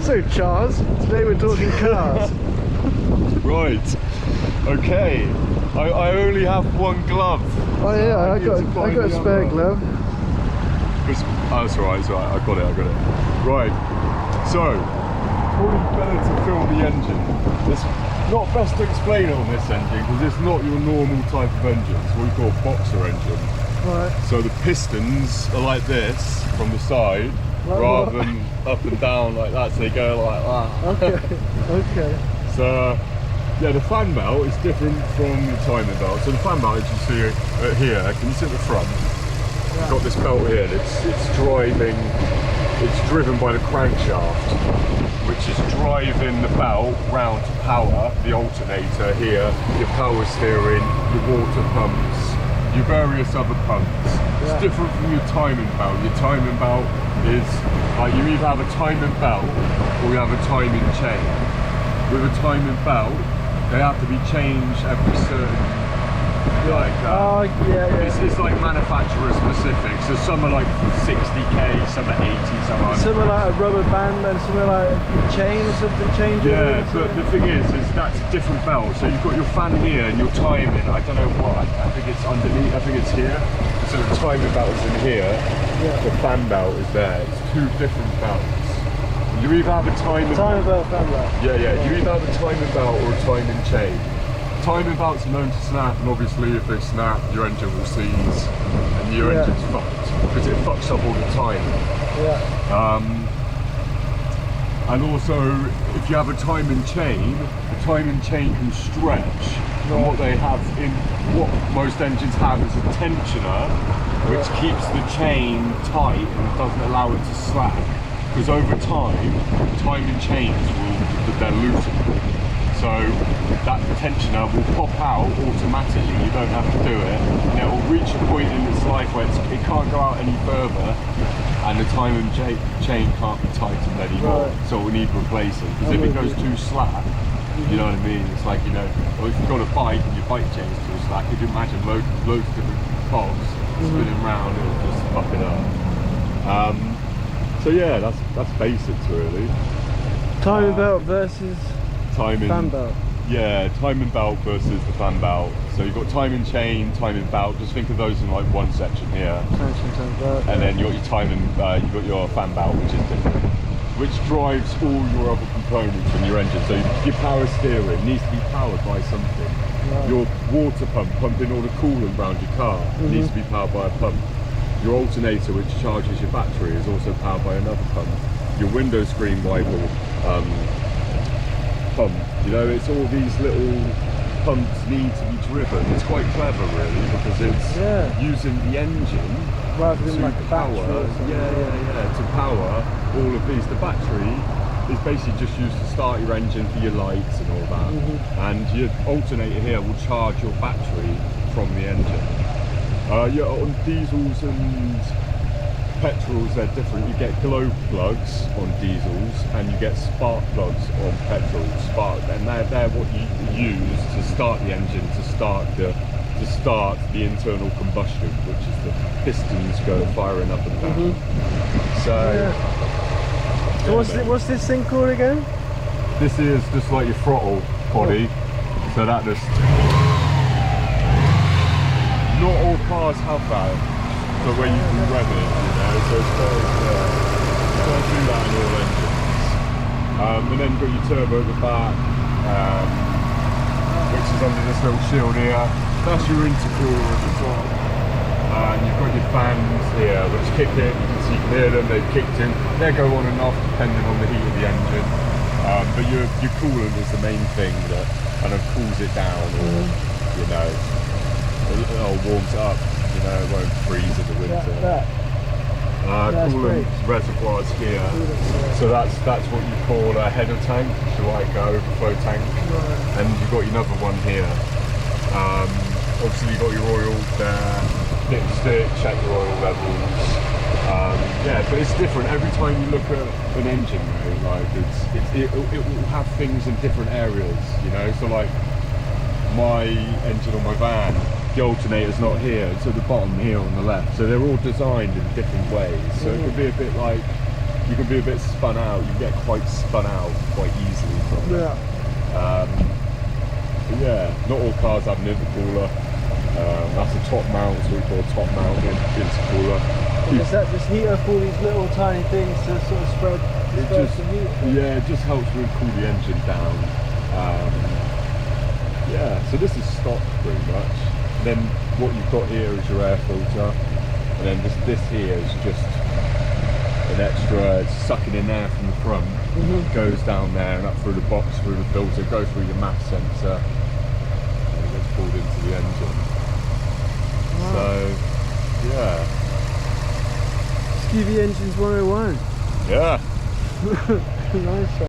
So Charz, today we're talking cars. Right. Okay. I only have one glove. Oh yeah, I got a spare glove. Oh, that's right, it's right. I got it. Right. So, probably better to film the engine. It's not best to explain it on this engine because it's not your normal type of engine. It's what we call a boxer engine. Right. So the pistons are like this from the side, like rather than up and down like that. So they go like that. Okay. Okay. So. Yeah, the fan belt is different from the timing belt. So the fan belt, as you see here, can you see at the front? Yeah. You've got this belt here, and it's driven by the crankshaft, which is driving the belt round to power the alternator here, your power steering, your water pumps, your various other pumps. Yeah. It's different from your timing belt. Your timing belt is like you either have a timing belt or you have a timing chain. With a timing belt, they have to be changed every certain, like, it's like manufacturer specific. So some are like 60k, some are 80, some are... Some are like a rubber band and some are like a chain or something changing. Yeah, but the thing is that's a different belt. So you've got your fan here and your timing, I don't know what, I think it's underneath, I think it's here. So the timing belt is in here, the fan belt is there. It's two different belts. You either have a timing belt, fan belt. Yeah. You either have a timing belt or a timing chain. Timing belts are known to snap, and obviously if they snap, your engine will seize, and your engine's fucked because it fucks up all the time. Yeah. And also, if you have a timing chain, the timing chain can stretch. And what they have what most engines have is a tensioner, which keeps the chain tight and doesn't allow it to slack. Because over time, timing chains they're loosened. So that tensioner will pop out automatically, you don't have to do it, and it will reach a point in its life where it can't go out any further, and the timing chain can't be tightened anymore, so it will need replacing. Because if it goes too slack, you know what I mean? It's like, you know, or if you've got a bike and your bike chain's too slack, you can imagine loads of different cogs spinning around, it'll just fuck it up. So yeah, that's basics really. Timing belt versus fan belt. Yeah, timing belt versus the fan belt. So you've got timing chain, timing belt. Just think of those in like one section here. And then you got your timing, you've got your fan belt, which is different, which drives all your other components in your engine. So your power steering needs to be powered by something. Right. Your water pump pumping all the coolant around your car needs to be powered by a pump. Your alternator, which charges your battery, is also powered by another pump. Your window screen wiper pump, you know, it's all these little pumps need to be driven. It's quite clever really, because it's using the engine rather than like a power. To power all of these. The battery is basically just used to start your engine for your lights and all that. And your alternator here will charge your battery from the engine. On diesels and petrols, they're different. You get glow plugs on diesels and you get spark plugs on petrol. And they're what you use to start the engine, to start the internal combustion, which is the pistons go firing up and down. So what's this thing called again? This is just like your throttle body. So that just... Not all cars have that, but where you can rev it, you know, so it's can't do that in all engines. And then you've got your turbo at the back, which is under this little shield here. That's your intercooler at the top. And you've got your fans here, which kick in, so you can hear them, they've kicked in. They go on and off depending on the heat of the engine. But your coolant is the main thing that kind of cools it down, or, you know, warms it up, you know, it won't freeze in the winter. Coolant reservoirs here, so that's what you call a header tank, so like an overflow tank, and you've got another one here. Obviously you've got your oil there, dipstick, check your oil levels. Yeah, but it's different every time you look at an engine, right? Like it will have things in different areas, you know. So like my engine on my van, the alternator's not here, it's at the bottom here on the left. So they're all designed in different ways. So it could be a bit like you can be a bit spun out. You get quite spun out quite easily from it. Yeah. But yeah, not all cars have an intercooler. That's a top mount, so we call a top mounted intercooler. Is that just heat up all these little tiny things to sort of spread the heat? Yeah, it just helps really cool the engine down. Yeah, so this is stock pretty much. Then what you've got here is your air filter, and then this here is just an extra, it's sucking in air from the front, goes down there and up through the box, through the filter, goes through your mass sensor, and it gets pulled into the engine. Wow. So, yeah. Skeevy Engines 101. Yeah. Nice.